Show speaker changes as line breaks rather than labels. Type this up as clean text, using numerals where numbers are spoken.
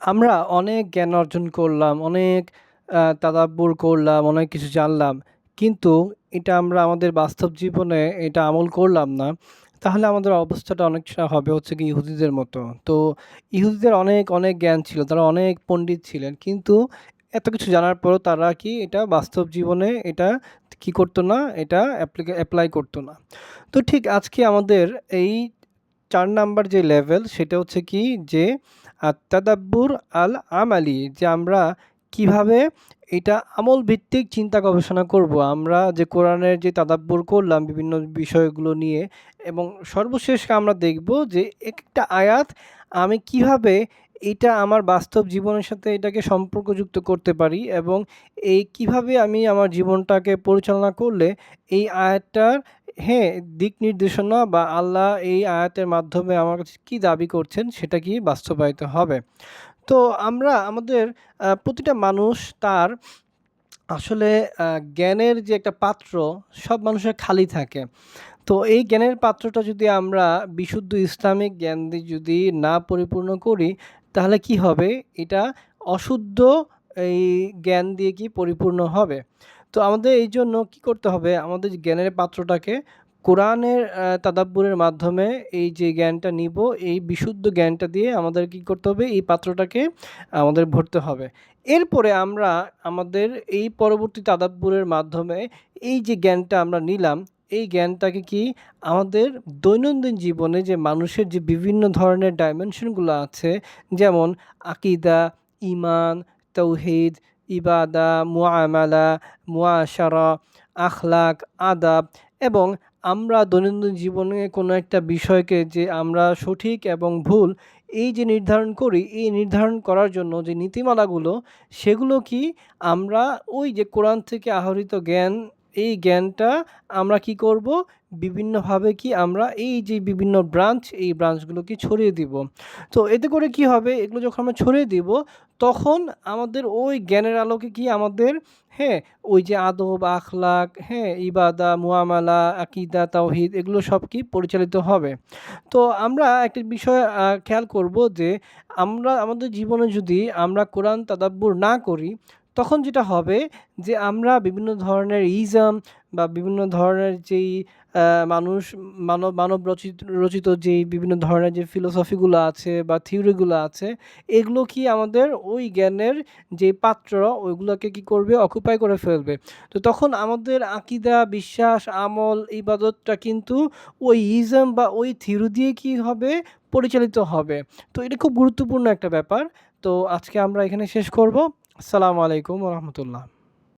আমরা অনেক জ্ঞান অর্জন করলাম, অনেক তাদাব্বুর করলাম, অনেক কিছু জানলাম। কিন্তু এটা আমরা আমাদের বাস্তব জীবনে এটা আমল করলাম না। তাহলে আমাদের অবস্থাটা অনেকটা হবে হচ্ছে গিয়ে ইহুদিদের মতো। তো ইহুদিদের অনেক, অনেক জ্ঞান ছিল। তারা অনেক পণ্ডিত ছিলেন। কিন্তু এত কিছু জানার পরেও তারা কি এটা বাস্তব জীবনে এটা কি করত না? এটা এপ্লাই করত না। তো ঠিক আজকে আমাদের এই ৪ নাম্বার যে লেভেল সেটা হচ্ছে কি যে আত-তাদাব্বুর আল-আমালি, যে আমরা কিভাবে এটা আমল ভিত্তিক চিন্তা গবেষণা করব। আমরা যে কোরআনের যে তাদাব্বুর করলাম বিভিন্ন বিষয়গুলো নিয়ে, এবং সর্বশেষ আমরা দেখব যে একটা আয়াত আমি কিভাবে এটা আমার বাস্তব জীবনের সাথে এটাকে সম্পর্কযুক্ত করতে পারি, এবং এই কিভাবে আমি আমার জীবনটাকে পরিচালনা করলে এই আয়াতটার, হ্যাঁ, দিক নির্দেশনা বা আল্লাহ এই আয়াতের মাধ্যমে আমার কাছে কি দাবি করছেন সেটা কি বাস্তবায়িত হবে। তো আমরা আমাদের প্রতিটা মানুষ তার আসলে জ্ঞানের যে একটা পাত্র, সব মানুষের খালি থাকে। তো এই জ্ঞানের পাত্রটা যদি আমরা বিশুদ্ধ ইসলামিক জ্ঞান দিয়ে যদি না পরিপূর্ণ করি, তাহলে কি হবে? এটা অশুদ্ধ এই জ্ঞান দিয়ে কি পরিপূর্ণ হবে। তো আমাদের এই জন্য কি করতে হবে? আমাদের যে জ্ঞানের পাত্রটাকে কোরআনের তাদাব্বুরের মাধ্যমে এই যে জ্ঞানটা নিব, এই বিশুদ্ধ জ্ঞানটা দিয়ে আমাদের কি করতে হবে? এই পাত্রটাকে আমাদের ভরতে হবে। এরপরে আমরা আমাদের এই পরবর্তী তাদাব্বুরের মাধ্যমে এই যে জ্ঞানটা আমরা নিলাম, এই জ্ঞানটাকে কি আমাদের দৈনন্দিন জীবনে যে মানুষের যে বিভিন্ন ধরনের ডাইমেনশনগুলো আছে, যেমন আকিদা, ঈমান, তাওহীদ, ইবাদা, মুআমালা, মুআশারা, আখলাক, আদাব, এবং আমরা দৈনন্দিন জীবনে কোনো একটা বিষয়কে যে আমরা সঠিক এবং ভুল এই যে নির্ধারণ করি, এই নির্ধারণ করার জন্য যে নীতিমালাগুলো, সেগুলো কি আমরা ওই যে কোরআন থেকে আহরিত জ্ঞান, এই জ্ঞানটা আমরা কি করব? বিভিন্নভাবে কি আমরা এই যে বিভিন্ন ব্রাঞ্চ, এই ব্রাঞ্চগুলোকে ছড়িয়ে দিব। তো এতে করে কি হবে? এগুলো যখন আমরা ছড়িয়ে দিব, তখন আমাদের ওই জ্ঞানের আলোকে কি আমাদের, হ্যাঁ, ওই যে আদব, আখলাক, হ্যাঁ, ইবাদা, মুআমালা, আকীদা, তাওহীদ এগুলো সব কি পরিচালিত হবে। তো আমরা একটা বিষয় খেয়াল করব যে আমরা আমাদের জীবনে যদি আমরা কোরআন তাদাব্বুর না করি, তখন যেটা হবে যে আমরা বিভিন্ন ধরনের ইজম বা বিভিন্ন ধরনের যেই মানুষ মানব রচিত যেই বিভিন্ন ধরনের যে ফিলোসফিগুলো আছে বা থিওরিগুলো আছে, এগুলো কি আমাদের ওই জ্ঞানের যে পাত্র, ওইগুলোকে কি করবে? অকুপাই করে ফেলবে। তো তখন আমাদের আকীদা, বিশ্বাস, আমল, ইবাদতটা কিন্তু ওই ইজম বা ওই থিওরি দিয়ে কি হবে? পরিচালিত হবে। তো এটা খুব গুরুত্বপূর্ণ একটা ব্যাপার। তো আজকে আমরা এখানে শেষ করব। আসসালামু আলাইকুম ওয়া রাহমাতুল্লাহ।